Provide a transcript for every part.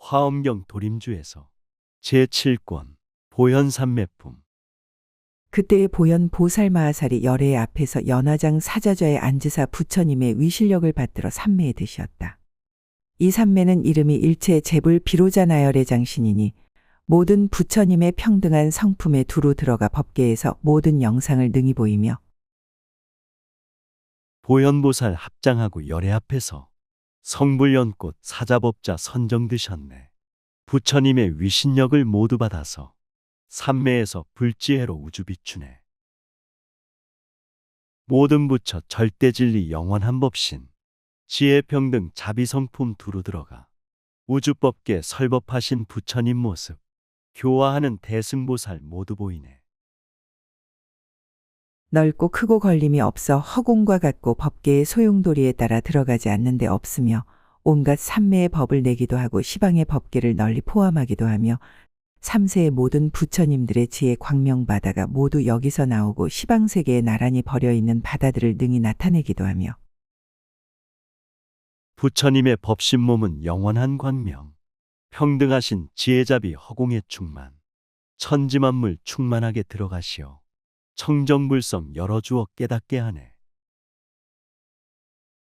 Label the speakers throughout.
Speaker 1: 화엄경 도림주에서 제7권 보현삼매품.
Speaker 2: 그때의 보현 보살마하살이 열애 앞에서 연화장 사자좌에 앉으사 부처님의 위실력을 받들어 삼매에 드셨다. 이 삼매는 이름이 일체 재불 비로자 나열의 장신이니 모든 부처님의 평등한 성품에 두루 들어가 법계에서 모든 영상을 능히 보이며
Speaker 1: 보현보살 합장하고 열애 앞에서 성불연꽃 사자법자 선정 드셨네. 부처님의 위신력을 모두 받아서 삼매에서 불지혜로 우주 비추네. 모든 부처 절대진리 영원한 법신 지혜평등 자비성품 두루 들어가 우주법계 설법하신 부처님 모습 교화하는 대승보살 모두 보이네.
Speaker 2: 넓고 크고 걸림이 없어 허공과 같고 법계의 소용도리에 따라 들어가지 않는 데 없으며 온갖 삼매의 법을 내기도 하고 시방의 법계를 널리 포함하기도 하며 삼세의 모든 부처님들의 지혜 광명바다가 모두 여기서 나오고 시방세계에 나란히 버려있는 바다들을 능히 나타내기도 하며
Speaker 1: 부처님의 법신 몸은 영원한 광명 평등하신 지혜자비 허공의 충만 천지만물 충만하게 들어가시어 청정불성 여러 주어 깨닫게 하네.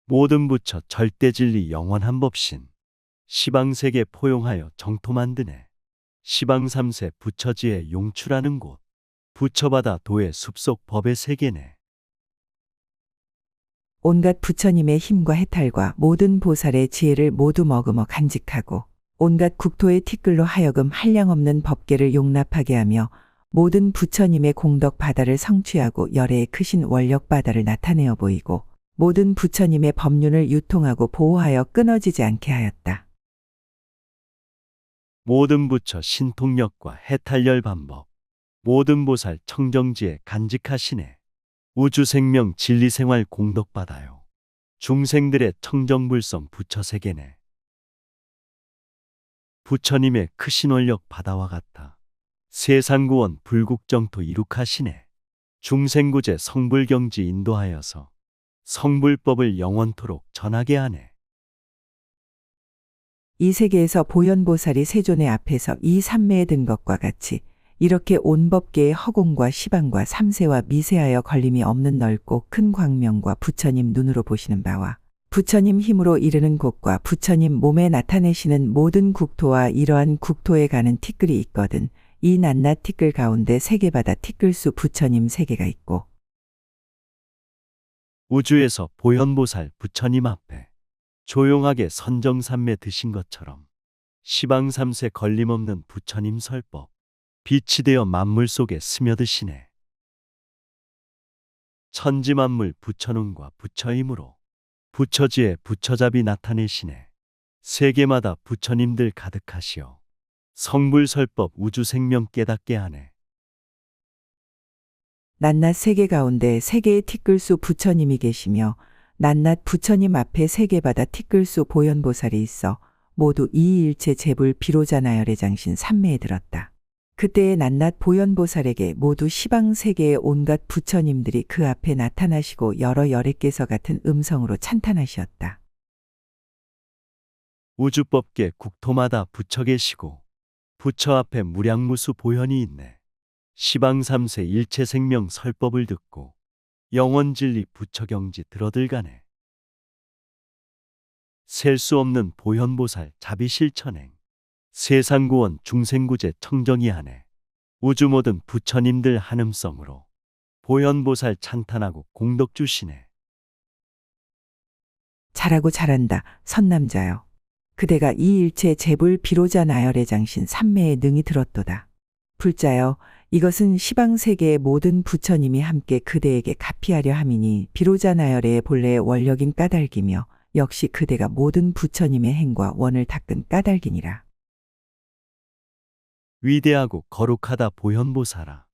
Speaker 1: 모든 부처 절대진리 영원한 법신 시방세계 포용하여 정토 만드네. 시방삼세 부처지혜 용출하는 곳 부처바다 도의 숲속 법의 세계네.
Speaker 2: 온갖 부처님의 힘과 해탈과 모든 보살의 지혜를 모두 머금어 간직하고 온갖 국토의 티끌로 하여금 한량없는 법계를 용납하게 하며 모든 부처님의 공덕 바다를 성취하고 열애의 크신 원력 바다를 나타내어 보이고 모든 부처님의 법륜을 유통하고 보호하여 끊어지지 않게 하였다.
Speaker 1: 모든 부처 신통력과 해탈열 반법 모든 보살 청정지에 간직하시네. 우주생명 진리생활 공덕받아요. 중생들의 청정불성 부처세계네. 부처님의 크신 원력 바다와 같아 세상구원 불국정토 이룩하시네. 중생구제 성불경지 인도하여서 성불법을 영원토록 전하게 하네.
Speaker 2: 이 세계에서 보현보살이 세존의 앞에서 이 삼매에 든 것과 같이 이렇게 온 법계의 허공과 시방과 삼세와 미세하여 걸림이 없는 넓고 큰 광명과 부처님 눈으로 보시는 바와 부처님 힘으로 이르는 곳과 부처님 몸에 나타내시는 모든 국토와 이러한 국토에 가는 티끌이 있거든. 이 낱낱 티끌 가운데 세계바다 티끌수 부처님 세계가 있고
Speaker 1: 우주에서 보현보살 부처님 앞에 조용하게 선정삼매 드신 것처럼 시방삼세 걸림없는 부처님 설법 빛이 되어 만물 속에 스며드시네. 천지만물 부처눈과 부처힘으로 부처지에 부처잡이 나타내시네. 세계마다 부처님들 가득하시어 성불설법 우주생명 깨닫게 하네.
Speaker 2: 낱낱 세계 가운데 세계의 티끌수 부처님이 계시며 낱낱 부처님 앞에 세계바다 티끌수 보현보살이 있어 모두 이 일체 재불 비로자 나열의 장신 삼매에 들었다. 그때의 낱낱 보현보살에게 모두 시방세계의 온갖 부처님들이 그 앞에 나타나시고 여러 열애께서 같은 음성으로 찬탄하시었다.
Speaker 1: 우주법계 국토마다 부처 계시고 부처 앞에 무량무수 보현이 있네. 시방삼세 일체생명 설법을 듣고 영원진리 부처경지 들어들가네. 셀 수 없는 보현보살 자비실천행 세상구원 중생구제 청정이하네. 우주 모든 부처님들 한음성으로 보현보살 찬탄하고 공덕 주시네.
Speaker 2: 잘하고 잘한다 선남자여. 그대가 이 일체 재불 비로자 나열의 장신 삼매에 능히 들었도다. 불자여 이것은 시방세계의 모든 부처님이 함께 그대에게 가피하려 함이니 비로자 나열의 본래의 원력인 까닭이며 역시 그대가 모든 부처님의 행과 원을 닦은 까닭이니라.
Speaker 1: 위대하고 거룩하다 보현보살아.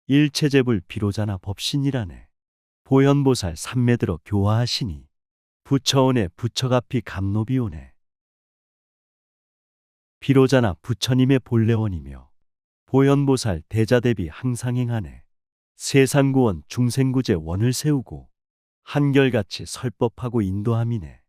Speaker 1: 일체재불 비로자나 법신이라네. 보현보살 삼매 들어 교화하시니 부처온에 부처가피 감노비오네. 비로자나 부처님의 본래원이며 보현보살 대자대비 항상 행하네. 세상구원 중생구제 원을 세우고 한결같이 설법하고 인도함이네.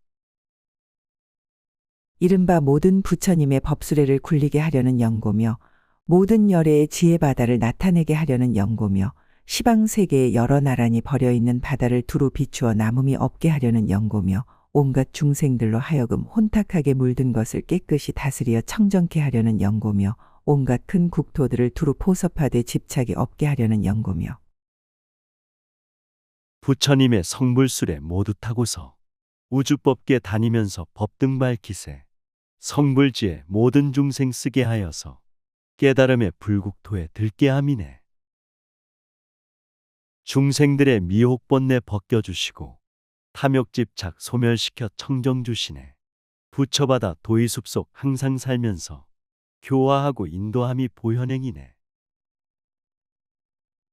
Speaker 2: 이른바 모든 부처님의 법수레를 굴리게 하려는 연고며 모든 열애의 지혜 바다를 나타내게 하려는 연고며 시방 세계의 여러 나란히 버려 있는 바다를 두루 비추어 남음이 없게 하려는 연고며 온갖 중생들로 하여금 혼탁하게 물든 것을 깨끗이 다스리어 청정케 하려는 연고며 온갖 큰 국토들을 두루 포섭하되 집착이 없게 하려는 연고며
Speaker 1: 부처님의 성불술에 모두 타고서 우주법계 다니면서 법등 밝히세 성불지에 모든 중생 쓰게 하여서 깨달음의 불국토에 들게 함이네. 중생들의 미혹 번뇌 벗겨주시고 탐욕집착 소멸시켜 청정주시네. 부처받아 도의숲 속 항상 살면서 교화하고 인도함이 보현행이네.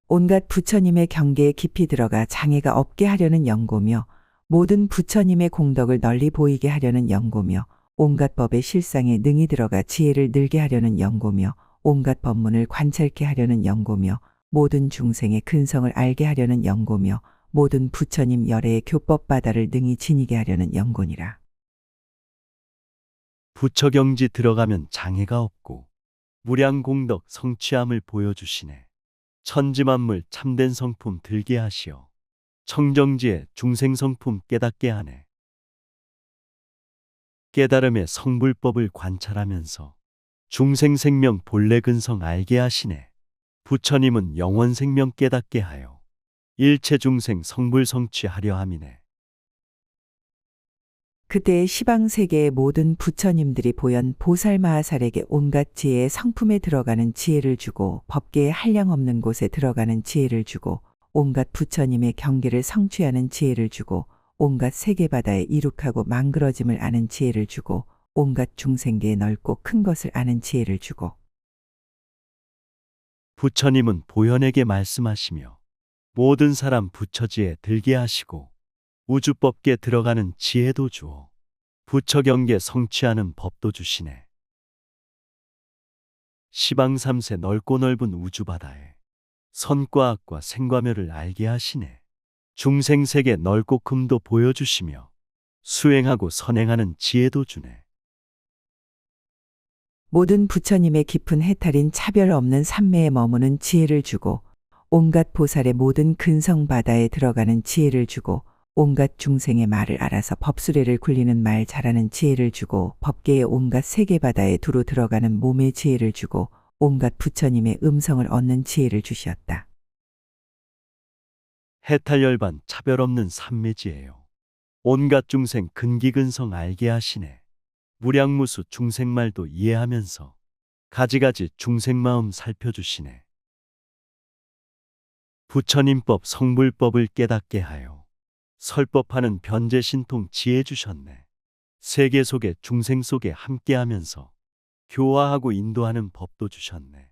Speaker 2: 온갖 부처님의 경계에 깊이 들어가 장애가 없게 하려는 연고며 모든 부처님의 공덕을 널리 보이게 하려는 연고며 온갖 법의 실상에 능히 들어가 지혜를 늘게 하려는 연고며 온갖 법문을 관찰케 하려는 연고며 모든 중생의 근성을 알게 하려는 연고며 모든 부처님 열애의 교법 바다를 능히 지니게 하려는 연고니라.
Speaker 1: 부처경지 들어가면 장애가 없고 무량공덕 성취함을 보여주시네. 천지만물 참된 성품 들게 하시어 청정지에 중생성품 깨닫게 하네. 깨달음의 성불법을 관찰하면서 중생생명 본래 근성 알게 하시네. 부처님은 영원생명 깨닫게 하여 일체 중생 성불 성취하려 함이네.
Speaker 2: 그때의 시방세계의 모든 부처님들이 보현 보살마하살에게 온갖 지혜의 성품에 들어가는 지혜를 주고 법계의 한량없는 곳에 들어가는 지혜를 주고 온갖 부처님의 경계를 성취하는 지혜를 주고 온갖 세계바다에 이룩하고 망그러짐을 아는 지혜를 주고 온갖 중생계에 넓고 큰 것을 아는 지혜를 주고
Speaker 1: 부처님은 보현에게 말씀하시며 모든 사람 부처지에 들게 하시고 우주법계 들어가는 지혜도 주어 부처경계 성취하는 법도 주시네. 시방삼세 넓고 넓은 우주바다에 선과 악과 생과 멸을 알게 하시네. 중생세계 넓고 큼도 보여주시며 수행하고 선행하는 지혜도 주네.
Speaker 2: 모든 부처님의 깊은 해탈인 차별 없는 삼매에 머무는 지혜를 주고 온갖 보살의 모든 근성 바다에 들어가는 지혜를 주고 온갖 중생의 말을 알아서 법수레를 굴리는 말 잘하는 지혜를 주고 법계의 온갖 세계바다에 두루 들어가는 몸의 지혜를 주고 온갖 부처님의 음성을 얻는 지혜를 주시었다.
Speaker 1: 해탈열반 차별 없는 삼매지예요. 온갖 중생 근기근성 알게 하시네. 무량무수 중생말도 이해하면서 가지가지 중생마음 살펴주시네. 부처님법 성불법을 깨닫게 하여 설법하는 변제신통 지혜 주셨네. 세계 속에 중생 속에 함께하면서 교화하고 인도하는 법도 주셨네.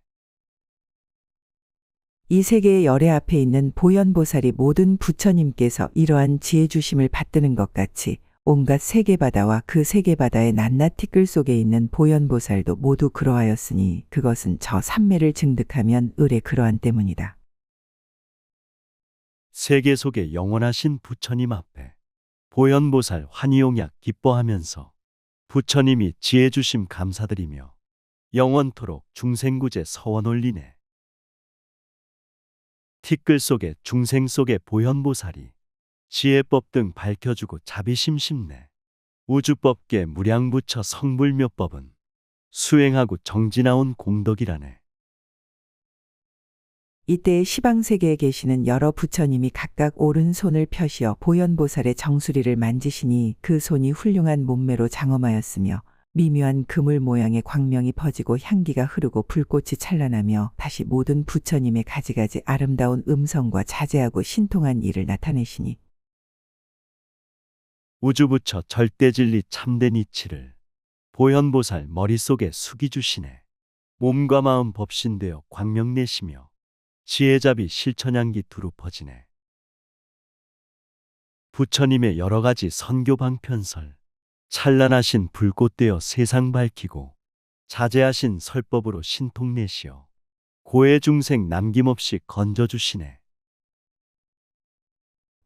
Speaker 2: 이 세계의 열애 앞에 있는 보현보살이 모든 부처님께서 이러한 지혜 주심을 받드는 것 같이 온갖 세계바다와 그 세계바다의 낱낱 티끌 속에 있는 보현보살도 모두 그러하였으니 그것은 저 삼매를 증득하면 을의 그러한 때문이다.
Speaker 1: 세계 속에 영원하신 부처님 앞에 보현보살 환희용약 기뻐하면서 부처님이 지혜 주심 감사드리며 영원토록 중생구제 서원 올리네. 티끌 속에 중생 속에 보현보살이 지혜법 등 밝혀주고 자비심심네. 우주법계 무량부처 성불묘법은 수행하고 정진하온 공덕이라네.
Speaker 2: 이때 시방세계에 계시는 여러 부처님이 각각 오른손을 펴시어 보현보살의 정수리를 만지시니 그 손이 훌륭한 몸매로 장엄하였으며 미묘한 그물 모양의 광명이 퍼지고 향기가 흐르고 불꽃이 찬란하며 다시 모든 부처님의 가지가지 아름다운 음성과 자제하고 신통한 일을 나타내시니
Speaker 1: 우주부처 절대진리 참된 이치를 보현보살 머릿속에 숙이 주시네. 몸과 마음 법신되어 광명내시며 지혜잡이 실천향기 두루 퍼지네. 부처님의 여러 가지 선교 방편설, 찬란하신 불꽃되어 세상 밝히고 자제하신 설법으로 신통내시어 고해 중생 남김없이 건져주시네.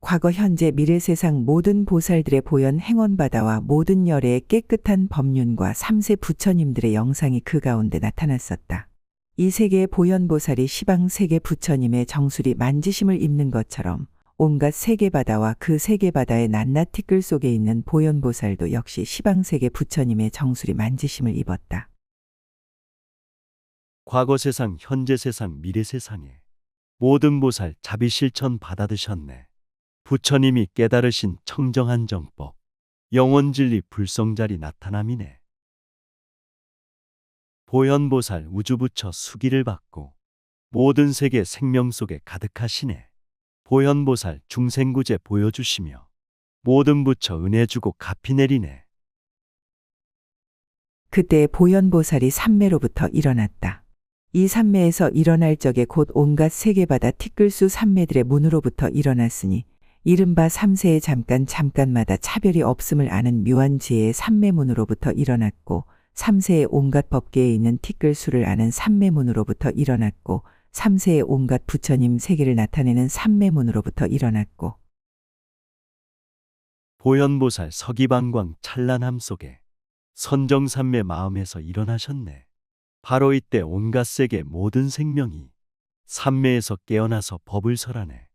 Speaker 2: 과거 현재 미래 세상 모든 보살들의 보현 행원바다와 모든 열애의 깨끗한 법륜과 3세 부처님들의 영상이 그 가운데 나타났었다. 이 세계의 보현보살이 시방 세계 부처님의 정수리 만지심을 입는 것처럼 온갖 세계바다와 그 세계바다의 낱낱 티끌 속에 있는 보현보살도 역시 시방 세계 부처님의 정수리 만지심을 입었다.
Speaker 1: 과거 세상, 현재 세상, 미래 세상에 모든 보살 자비실천 받아드셨네. 부처님이 깨달으신 청정한 정법, 영원진리 불성자리 나타남이네. 보현보살 우주부처 수기를 받고 모든 세계 생명 속에 가득하시네. 보현보살 중생구제 보여주시며 모든 부처 은혜 주고 갚이 내리네.
Speaker 2: 그때 보현보살이 삼매로부터 일어났다. 이 삼매에서 일어날 적에 곧 온갖 세계바다 티끌수 삼매들의 문으로부터 일어났으니 이른바 삼세에 잠깐마다 차별이 없음을 아는 묘한 지혜의 삼매문으로부터 일어났고 삼세의 온갖 법계에 있는 티끌수를 아는 삼매문으로부터 일어났고 삼세의 온갖 부처님 세계를 나타내는 삼매문으로부터 일어났고
Speaker 1: 보현보살 서기방광 찬란함 속에 선정삼매 마음에서 일어나셨네. 바로 이때 온갖 세계 모든 생명이 삼매에서 깨어나서 법을 설하네.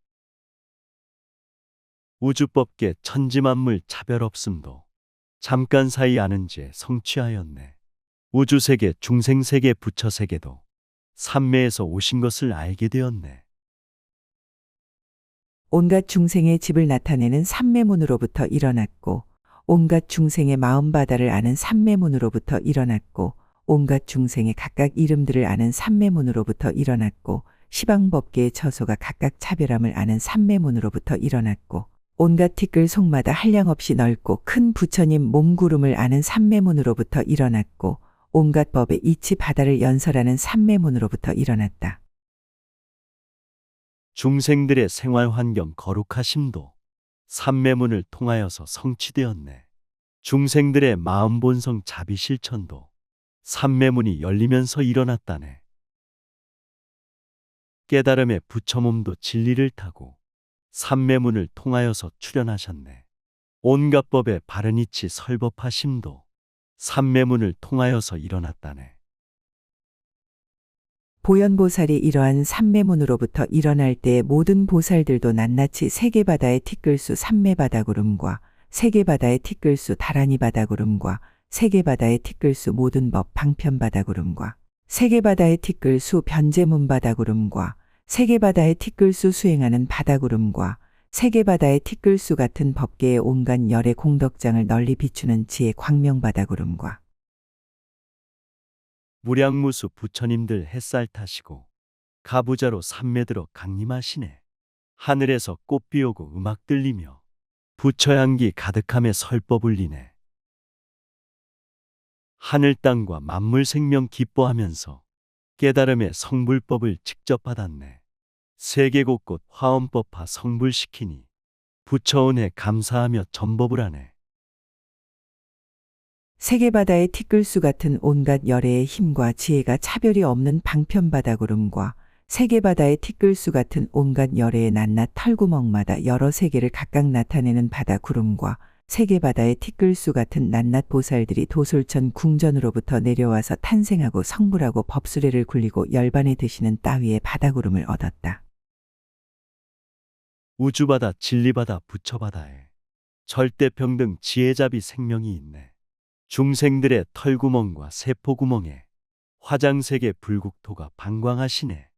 Speaker 1: 우주법계 천지만물 차별 없음도 잠깐 사이 아는 지에 성취하였네. 우주세계, 중생세계, 부처세계도 삼매에서 오신 것을 알게 되었네.
Speaker 2: 온갖 중생의 집을 나타내는 삼매문으로부터 일어났고 온갖 중생의 마음바다를 아는 삼매문으로부터 일어났고 온갖 중생의 각각 이름들을 아는 삼매문으로부터 일어났고 시방법계의 처소가 각각 차별함을 아는 삼매문으로부터 일어났고 온갖 티끌 속마다 한량없이 넓고 큰 부처님 몸구름을 아는 삼매문으로부터 일어났고 온갖 법의 이치 바다를 연설하는 삼매문으로부터 일어났다.
Speaker 1: 중생들의 생활 환경 거룩하심도 삼매문을 통하여서 성취되었네. 중생들의 마음 본성 자비 실천도 삼매문이 열리면서 일어났다네. 깨달음의 부처몸도 진리를 타고 삼매문을 통하여서 출현하셨네. 온갖 법의 바른 이치 설법하심도 삼매문을 통하여서 일어났다네.
Speaker 2: 보현보살이 이러한 삼매문으로부터 일어날 때 모든 보살들도 낱낱이 세계바다의 티끌수 삼매바다구름과 세계바다의 티끌수 다라니바다구름과 세계바다의 티끌수 모든 법 방편바다구름과 세계바다의 티끌수 변제문바다구름과 세계바다의 티끌수 수행하는 바다구름과 세계바다의 티끌수 같은 법계의 온갖 열의 공덕장을 널리 비추는 지혜 광명바다구름과
Speaker 1: 무량무수 부처님들 햇살 타시고 가부자로 삼매들어 강림하시네. 하늘에서 꽃 피우고 음악 들리며 부처향기 가득함에 설법 울리네. 하늘 땅과 만물 생명 기뻐하면서 깨달음의 성불법을 직접 받았네. 세계 곳곳 화엄법화 성불시키니 부처 은혜 감사하며 전법을 하네.
Speaker 2: 세계바다의 티끌수 같은 온갖 열애의 힘과 지혜가 차별이 없는 방편바다구름과 세계바다의 티끌수 같은 온갖 열애의 낱낱 털구멍마다 여러 세계를 각각 나타내는 바다구름과 세계바다의 티끌수 같은 낱낱 보살들이 도솔천 궁전으로부터 내려와서 탄생하고 성불하고 법수레를 굴리고 열반에 드시는 따위의 바다구름을 얻었다.
Speaker 1: 우주바다, 진리바다, 부처바다에 절대평등 지혜자비 생명이 있네. 중생들의 털구멍과 세포구멍에 화장세계 불국토가 방광하시네.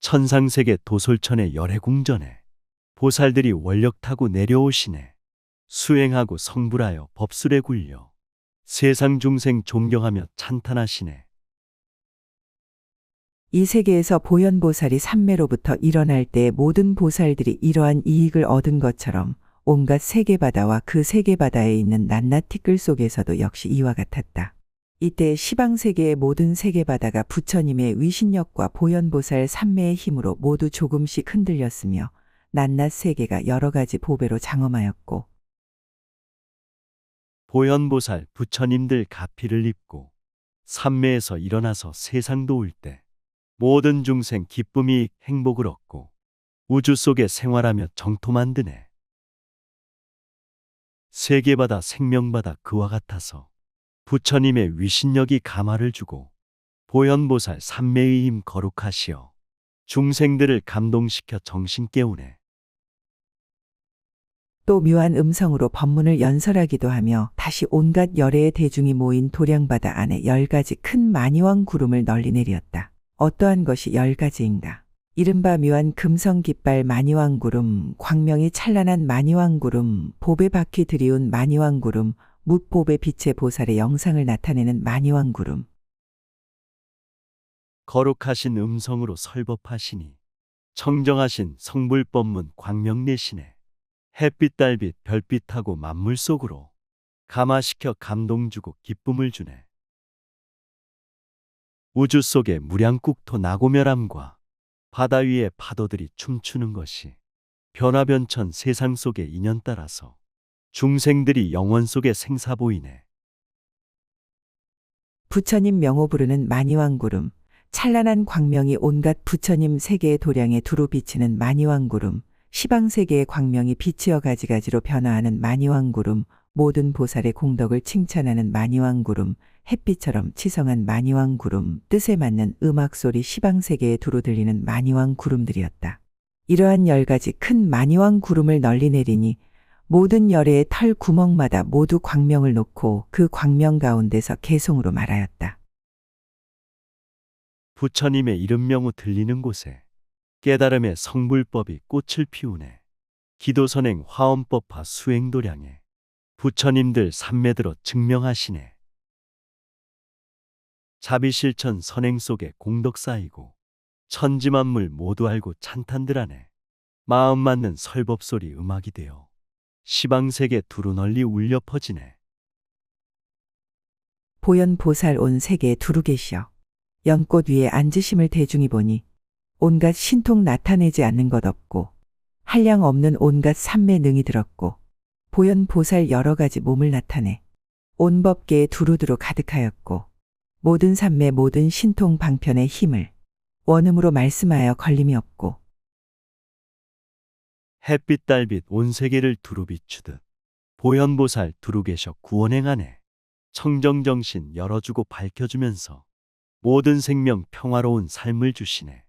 Speaker 1: 천상세계 도솔천의 열애궁전에 보살들이 원력 타고 내려오시네. 수행하고 성불하여 법술에 굴려 세상 중생 존경하며 찬탄하시네.
Speaker 2: 이 세계에서 보현보살이 삼매로부터 일어날 때 모든 보살들이 이러한 이익을 얻은 것처럼 온갖 세계바다와 그 세계바다에 있는 낱낱 티끌 속에서도 역시 이와 같았다. 이때 시방세계의 모든 세계바다가 부처님의 위신력과 보현보살 삼매의 힘으로 모두 조금씩 흔들렸으며 낱낱 세계가 여러 가지 보배로 장엄하였고
Speaker 1: 보현보살 부처님들 가피를 입고 삼매에서 일어나서 세상 도울 때 모든 중생 기쁨이 행복을 얻고 우주 속에 생활하며 정토 만드네. 세계바다 생명바다 그와 같아서 부처님의 위신력이 감화를 주고 보현보살 삼매의 힘 거룩하시어 중생들을 감동시켜 정신 깨우네.
Speaker 2: 또 묘한 음성으로 법문을 연설하기도 하며 다시 온갖 열애의 대중이 모인 도량바다 안에 10가지 큰 만이왕 구름을 널리 내리었다. 어떠한 것이 10가지인가? 이른바 묘한 금성 깃발 만이왕 구름, 광명이 찬란한 만이왕 구름, 보배 바퀴 들이운 만이왕 구름, 묵보배 빛의 보살의 영상을 나타내는 만이왕 구름.
Speaker 1: 거룩하신 음성으로 설법하시니 청정하신 성불법문 광명내시네. 햇빛 달빛 별빛하고 만물 속으로 감화시켜 감동주고 기쁨을 주네. 우주 속에 무량국토 나고멸함과 바다 위에 파도들이 춤추는 것이 변화변천 세상 속의 인연 따라서 중생들이 영원 속에 생사 보이네.
Speaker 2: 부처님 명호 부르는 만이왕 구름, 찬란한 광명이 온갖 부처님 세계의 도량에 두루 비치는 만이왕 구름, 시방세계의 광명이 빛이어 가지가지로 변화하는 만이왕 구름, 모든 보살의 공덕을 칭찬하는 만이왕 구름, 햇빛처럼 치성한 만이왕 구름, 뜻에 맞는 음악소리 시방세계에 두루 들리는 만이왕 구름들이었다. 이러한 10가지 큰 만이왕 구름을 널리 내리니 모든 열애의 털 구멍마다 모두 광명을 놓고 그 광명 가운데서 개송으로 말하였다.
Speaker 1: 부처님의 이름 명호 들리는 곳에 깨달음의 성불법이 꽃을 피우네. 기도선행 화엄법화 수행도량에 부처님들 삼매들어 증명하시네. 자비실천 선행 속에 공덕 쌓이고 천지만물 모두 알고 찬탄들하네. 마음 맞는 설법소리 음악이 되어 시방세계 두루 널리 울려 퍼지네.
Speaker 2: 보현보살 온 세계에 두루 계시어 연꽃 위에 앉으심을 대중이 보니 온갖 신통 나타내지 않는 것 없고 한량 없는 온갖 삼매 능이 들었고 보현보살 여러 가지 몸을 나타내 온 법계에 두루두루 가득하였고 모든 삼매 모든 신통 방편의 힘을 원음으로 말씀하여 걸림이 없고
Speaker 1: 햇빛 달빛 온 세계를 두루 비추듯 보현보살 두루 계셔 구원행하네. 청정정신 열어주고 밝혀주면서 모든 생명 평화로운 삶을 주시네.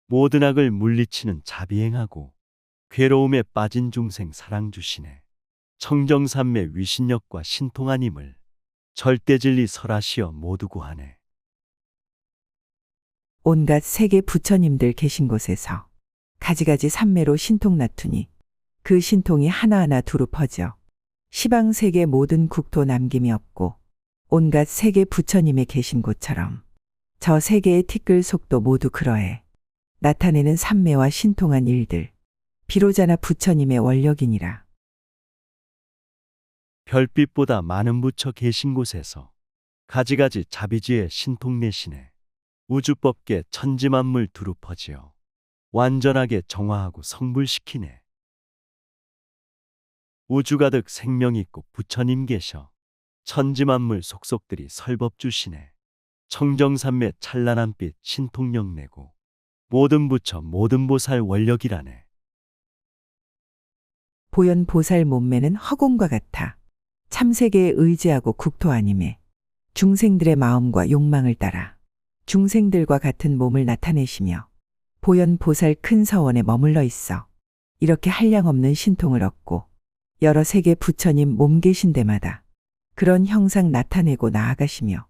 Speaker 1: 모든 악을 물리치는 자비행하고 괴로움에 빠진 중생 사랑 주시네. 청정삼매 위신력과 신통한 힘을 절대진리 설하시어 모두 구하네.
Speaker 2: 온갖 세계 부처님들 계신 곳에서 가지가지 삼매로 신통 나투니 그 신통이 하나하나 두루 퍼져 시방세계 모든 국토 남김이 없고 온갖 세계 부처님의 계신 곳처럼 저 세계의 티끌 속도 모두 그러해 나타내는 삼매와 신통한 일들 비로자나 부처님의 원력이니라.
Speaker 1: 별빛보다 많은 부처 계신 곳에서 가지가지 자비지에 신통내시네. 우주법계 천지만물 두루 퍼지어 완전하게 정화하고 성불시키네. 우주 가득 생명 있고 부처님 계셔 천지만물 속속들이 설법 주시네. 청정삼매 찬란한 빛 신통력 내고 모든 부처 모든 보살 원력이라네.
Speaker 2: 보현보살 몸매는 허공과 같아 참세계에 의지하고 국토 아님에 중생들의 마음과 욕망을 따라 중생들과 같은 몸을 나타내시며 보현보살 큰 서원에 머물러 있어 이렇게 한량없는 신통을 얻고 여러 세계 부처님 몸 계신 데마다 그런 형상 나타내고 나아가시며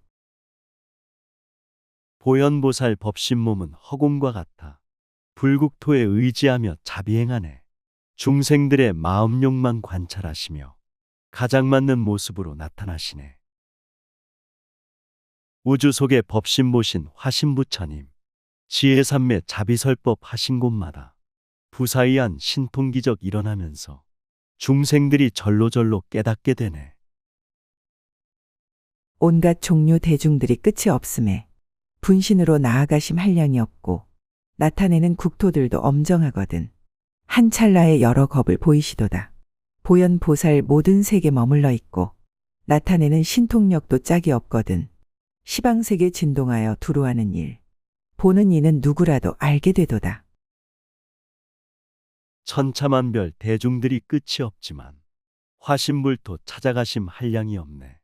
Speaker 1: 보현보살 법신 몸은 허공과 같아 불국토에 의지하며 자비행하네. 중생들의 마음 욕망 관찰하시며 가장 맞는 모습으로 나타나시네. 우주 속의 법신 보신 화신부처님 지혜삼매 자비설법 하신 곳마다 부사의한 신통기적 일어나면서 중생들이 절로절로 깨닫게 되네.
Speaker 2: 온갖 종류 대중들이 끝이 없음에 분신으로 나아가심 한량이 없고 나타내는 국토들도 엄정하거든 한 찰나에 여러 겁을 보이시도다. 보현보살 모든 세계 머물러 있고 나타내는 신통력도 짝이 없거든 시방세계 진동하여 두루하는 일 보는 이는 누구라도 알게 되도다.
Speaker 1: 천차만별 대중들이 끝이 없지만 화신불토 찾아가심 한량이 없네.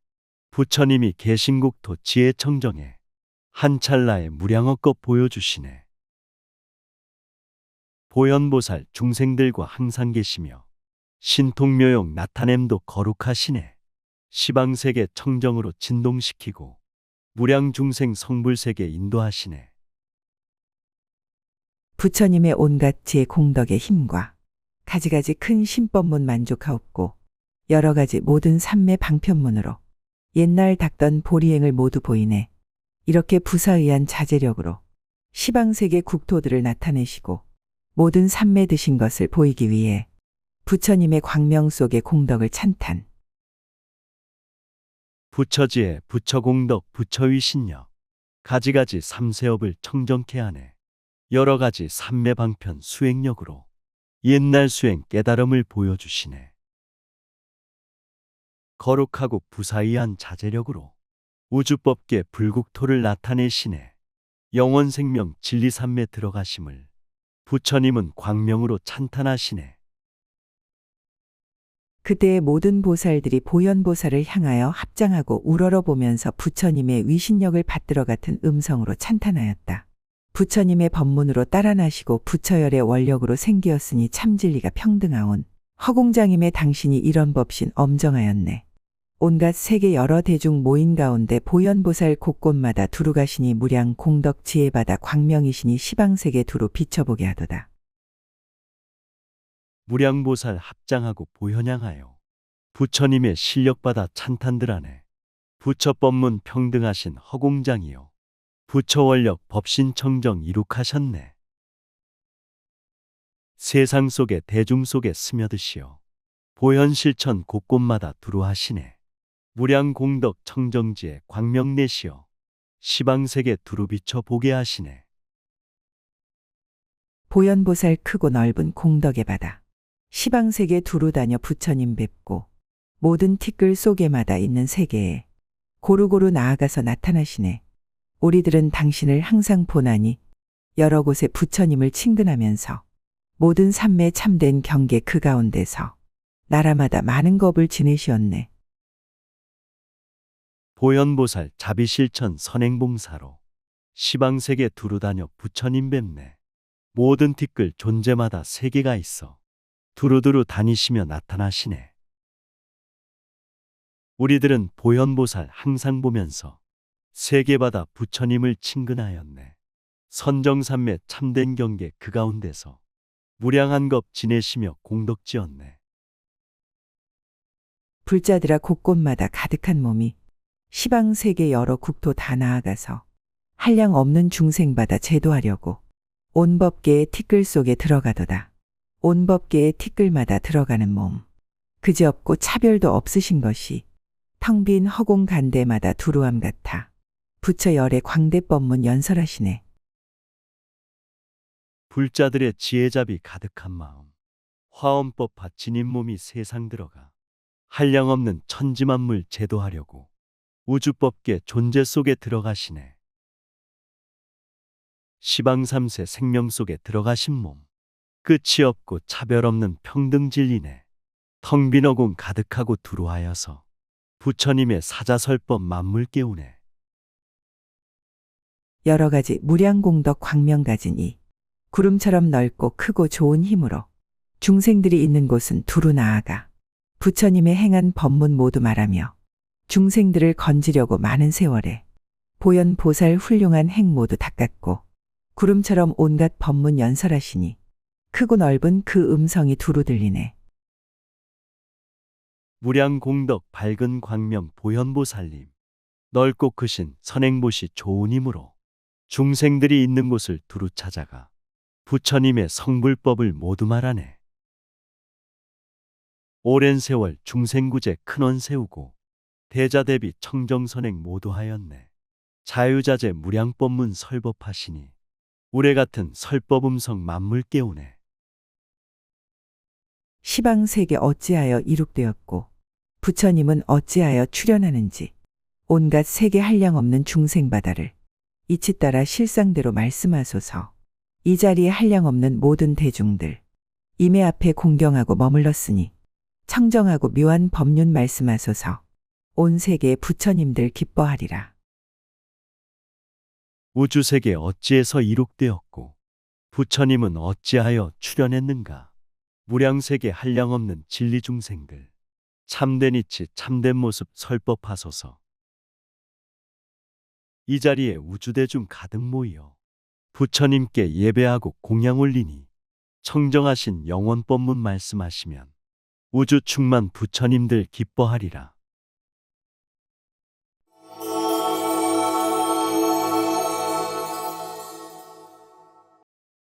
Speaker 1: 부처님이 계신국토 지혜청정에 한 찰나의 무량억껏 보여주시네. 보현보살 중생들과 항상 계시며 신통묘용 나타냄도 거룩하시네. 시방세계 청정으로 진동시키고 무량중생 성불세계 인도하시네.
Speaker 2: 부처님의 온갖 지혜 공덕의 힘과 가지가지 큰 신법문 만족하옵고 여러 가지 모든 삼매 방편문으로 옛날 닦던 보리행을 모두 보이네. 이렇게 부사의한 자제력으로 시방세계 국토들을 나타내시고 모든 삼매 드신 것을 보이기 위해 부처님의 광명 속의 공덕을 찬탄.
Speaker 1: 부처지혜 부처공덕 부처위신력 가지가지 삼세업을 청정케 하네. 여러 가지 삼매방편 수행력으로 옛날 수행 깨달음을 보여주시네. 거룩하고 부사의한 자제력으로 우주법계 불국토를 나타내시네. 영원생명 진리삼매 들어가심을 부처님은 광명으로 찬탄하시네.
Speaker 2: 그때의 모든 보살들이 보현보살을 향하여 합장하고 우러러보면서 부처님의 위신력을 받들어 같은 음성으로 찬탄하였다. 부처님의 법문으로 따라나시고 부처열의 원력으로 생기었으니 참진리가 평등하온 허공장임에 당신이 이런 법신 엄정하였네. 온갖 세계 여러 대중 모인 가운데 보현보살 곳곳마다 두루 가시니 무량 공덕 지혜받아 광명이시니 시방세계 두루 비춰보게 하도다.
Speaker 1: 무량보살 합장하고 보현양하여 부처님의 실력받아 찬탄들하네. 부처법문 평등하신 허공장이요 부처원력 법신청정 이룩하셨네. 세상 속에 대중 속에 스며드시어 보현실천 곳곳마다 두루하시네. 무량공덕 청정지에 광명내시어 시방세계 두루 비춰 보게 하시네.
Speaker 2: 보현보살 크고 넓은 공덕의 바다 시방세계 두루 다녀 부처님 뵙고 모든 티끌 속에마다 있는 세계에 고루고루 나아가서 나타나시네. 우리들은 당신을 항상 보나니 여러 곳에 부처님을 친근하면서 모든 삼매 참된 경계 그 가운데서 나라마다 많은 겁을 지내시었네.
Speaker 1: 보현보살 자비실천 선행봉사로 시방세계 두루 다녀 부처님 뵙네. 모든 티끌 존재마다 세계가 있어 두루두루 다니시며 나타나시네. 우리들은 보현보살 항상 보면서 세계바다 부처님을 친근하였네. 선정삼매 참된 경계 그 가운데서 무량한 것 지내시며 공덕지었네.
Speaker 2: 불자들아 곳곳마다 가득한 몸이 시방세계 여러 국토 다 나아가서 한량 없는 중생받아 제도하려고 온 법계의 티끌 속에 들어가도다. 온 법계의 티끌마다 들어가는 몸 그지없고 차별도 없으신 것이 텅 빈 허공 간대마다 두루함 같아 부처 열의 광대법문 연설하시네.
Speaker 1: 불자들의 지혜잡이 가득한 마음 화엄법 바치님 몸이 세상 들어가 한량없는 천지만물 제도하려고 우주법계 존재 속에 들어가시네. 시방삼세 생명 속에 들어가신 몸 끝이 없고 차별 없는 평등 진리네. 텅 빈 허공 가득하고 두루하여서 부처님의 사자설법 만물 깨우네.
Speaker 2: 여러 가지 무량공덕 광명 가진 이 구름처럼 넓고 크고 좋은 힘으로 중생들이 있는 곳은 두루 나아가 부처님의 행한 법문 모두 말하며 중생들을 건지려고 많은 세월에 보현보살 훌륭한 행 모두 닦았고 구름처럼 온갖 법문 연설하시니 크고 넓은 그 음성이 두루 들리네.
Speaker 1: 무량공덕 밝은 광명 보현보살님 넓고 크신 선행보시 좋은 힘으로 중생들이 있는 곳을 두루 찾아가 부처님의 성불법을 모두 말하네. 오랜 세월 중생구제 큰원 세우고 대자대비 청정선행 모두 하였네. 자유자재 무량법문 설법하시니 우레 같은 설법음성 만물 깨우네.
Speaker 2: 시방세계 어찌하여 이룩되었고 부처님은 어찌하여 출현하는지 온갖 세계 한량없는 중생바다를 이치 따라 실상대로 말씀하소서. 이 자리에 한량없는 모든 대중들 임의 앞에 공경하고 머물렀으니 청정하고 묘한 법륜 말씀하소서. 온 세계 부처님들 기뻐하리라.
Speaker 1: 우주세계 어찌해서 이룩되었고 부처님은 어찌하여 출현했는가? 무량세계 한량없는 진리중생들 참된 이치 참된 모습 설법하소서. 이 자리에 우주대중 가득 모여 부처님께 예배하고 공양 올리니 청정하신 영원법문 말씀하시면 우주 충만 부처님들 기뻐하리라.